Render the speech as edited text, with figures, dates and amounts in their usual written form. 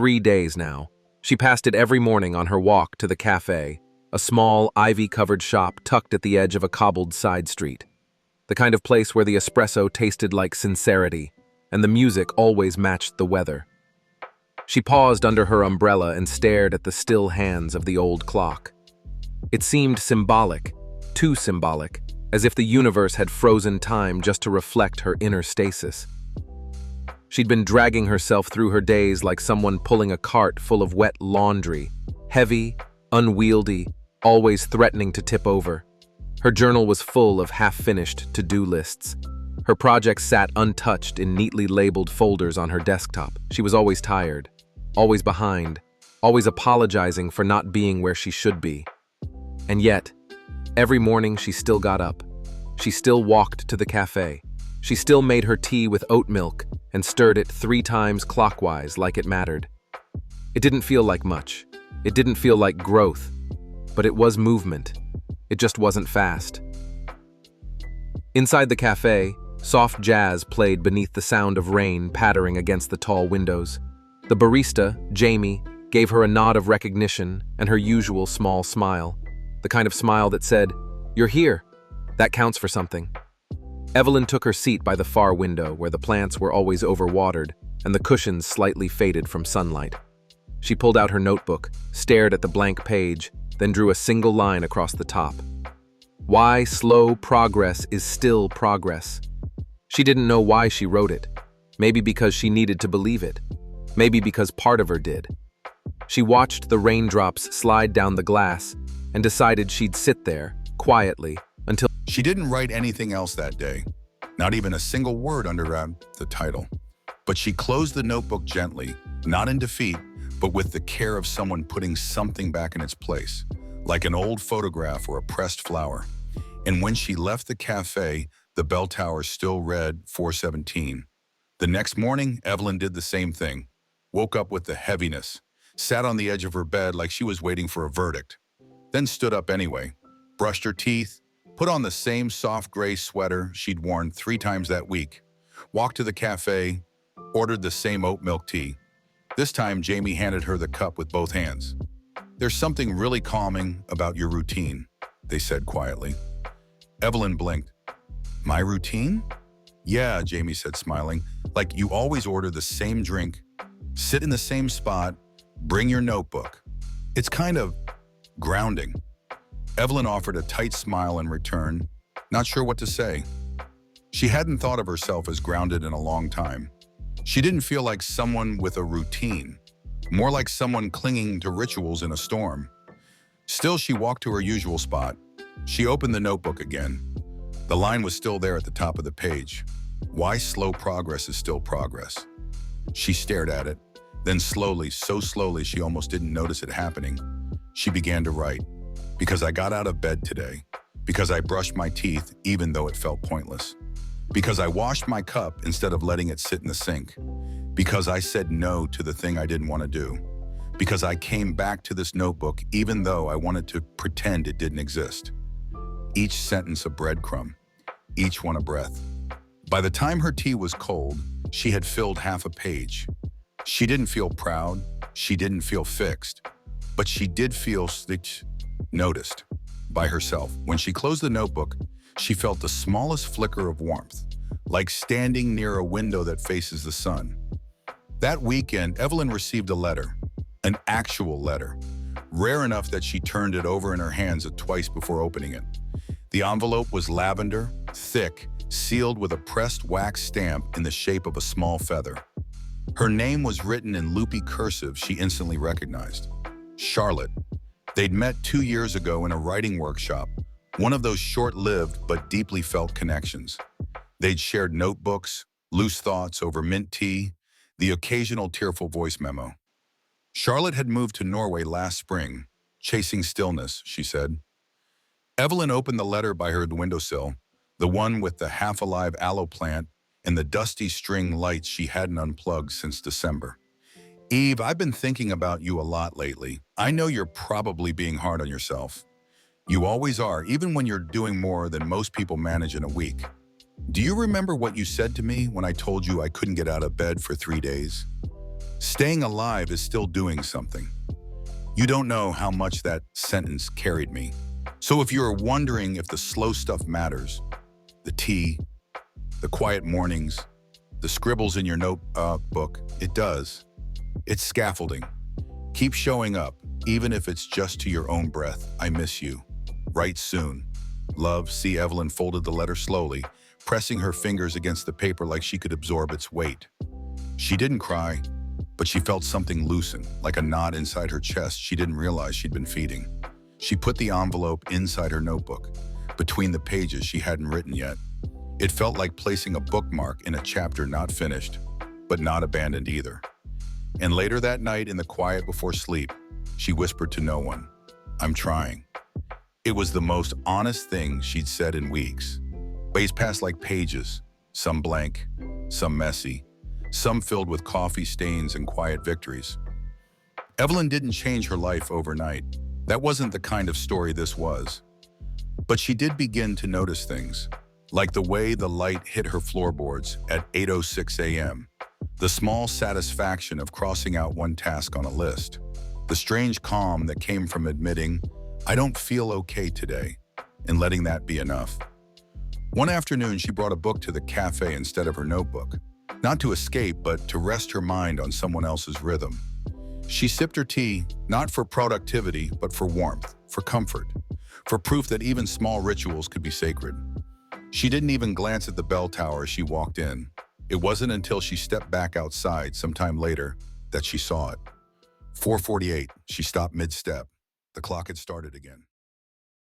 3 days now. She passed it every morning on her walk to the cafe, a small, ivy-covered shop tucked at the edge of a cobbled side street. The kind of place where the espresso tasted like sincerity, and the music always matched the weather. She paused under her umbrella and stared at the still hands of the old clock. It seemed symbolic, too symbolic, as if the universe had frozen time just to reflect her inner stasis. She'd been dragging herself through her days like someone pulling a cart full of wet laundry, heavy, unwieldy, always threatening to tip over. Her journal was full of half-finished to-do lists. Her projects sat untouched in neatly labeled folders on her desktop. She was always tired, always behind, always apologizing for not being where she should be. And yet, every morning she still got up. She still walked to the cafe. She still made her tea with oat milk and stirred it 3 times clockwise like it mattered. It didn't feel like much. It didn't feel like growth. But it was movement. It just wasn't fast. Inside the cafe, soft jazz played beneath the sound of rain pattering against the tall windows. The barista, Jamie, gave her a nod of recognition and her usual small smile. The kind of smile that said, "You're here. That counts for something." Evelyn took her seat by the far window where the plants were always overwatered and the cushions slightly faded from sunlight. She pulled out her notebook, stared at the blank page, then drew a single line across the top. Why slow progress is still progress. She didn't know why she wrote it. Maybe because she needed to believe it. Maybe because part of her did. She watched the raindrops slide down the glass and decided she'd sit there, quietly, until She didn't write anything else that day, not even a single word under the title. But she closed the notebook gently, not in defeat, but with the care of someone putting something back in its place, like an old photograph or a pressed flower. And when she left the cafe, the bell tower still read 4:17. The next morning, Evelyn did the same thing, woke up with the heaviness, sat on the edge of her bed like she was waiting for a verdict, then stood up anyway, brushed her teeth, put on the same soft gray sweater she'd worn 3 times that week, walked to the cafe, ordered the same oat milk tea. This time, Jamie handed her the cup with both hands. "There's something really calming about your routine," they said quietly. Evelyn blinked. "My routine?" "Yeah," Jamie said, smiling. "Like you always order the same drink, sit in the same spot, bring your notebook. It's kind of grounding." Evelyn offered a tight smile in return, not sure what to say. She hadn't thought of herself as grounded in a long time. She didn't feel like someone with a routine, more like someone clinging to rituals in a storm. Still, she walked to her usual spot. She opened the notebook again. The line was still there at the top of the page. Why slow progress is still progress. She stared at it. Then slowly, so slowly she almost didn't notice it happening, she began to write. "Because I got out of bed today. Because I brushed my teeth even though it felt pointless. Because I washed my cup instead of letting it sit in the sink. Because I said no to the thing I didn't want to do. Because I came back to this notebook even though I wanted to pretend it didn't exist." Each sentence a breadcrumb, each one a breath. By the time her tea was cold, she had filled half a page. She didn't feel proud, she didn't feel fixed, but she did feel noticed by herself. When she closed the notebook, she felt the smallest flicker of warmth, like standing near a window that faces the sun. That weekend, Evelyn received a letter, an actual letter, rare enough that she turned it over in her hands twice before opening it. The envelope was lavender, thick, sealed with a pressed wax stamp in the shape of a small feather. Her name was written in loopy cursive she instantly recognized. Charlotte. They'd met 2 years ago in a writing workshop, one of those short-lived but deeply felt connections. They'd shared notebooks, loose thoughts over mint tea, the occasional tearful voice memo. Charlotte had moved to Norway last spring, chasing stillness, she said. Evelyn opened the letter by her windowsill, the one with the half-alive aloe plant and the dusty string lights she hadn't unplugged since December. "Eve, I've been thinking about you a lot lately. I know you're probably being hard on yourself. You always are, even when you're doing more than most people manage in a week. Do you remember what you said to me when I told you I couldn't get out of bed for 3 days? Staying alive is still doing something. You don't know how much that sentence carried me. So if you're wondering if the slow stuff matters, the tea, the quiet mornings, the scribbles in your notebook, it does. It's scaffolding. Keep showing up, even if it's just to your own breath. I miss you. Write soon. Love, C. Evelyn folded the letter slowly, pressing her fingers against the paper like she could absorb its weight. She didn't cry, but she felt something loosen, like a knot inside her chest she didn't realize she'd been feeding. She put the envelope inside her notebook, between the pages she hadn't written yet. It felt like placing a bookmark in a chapter not finished, but not abandoned either. And later that night, in the quiet before sleep, she whispered to no one, "I'm trying." It was the most honest thing she'd said in weeks. Days passed like pages, some blank, some messy, some filled with coffee stains and quiet victories. Evelyn didn't change her life overnight. That wasn't the kind of story this was. But she did begin to notice things, like the way the light hit her floorboards at 8:06 a.m., the small satisfaction of crossing out one task on a list, the strange calm that came from admitting, "I don't feel okay today," and letting that be enough. One afternoon, she brought a book to the cafe instead of her notebook, not to escape, but to rest her mind on someone else's rhythm. She sipped her tea, not for productivity, but for warmth, for comfort, for proof that even small rituals could be sacred. She didn't even glance at the bell tower as she walked in. It wasn't until she stepped back outside sometime later that she saw it. 4:48, she stopped mid-step. The clock had started again.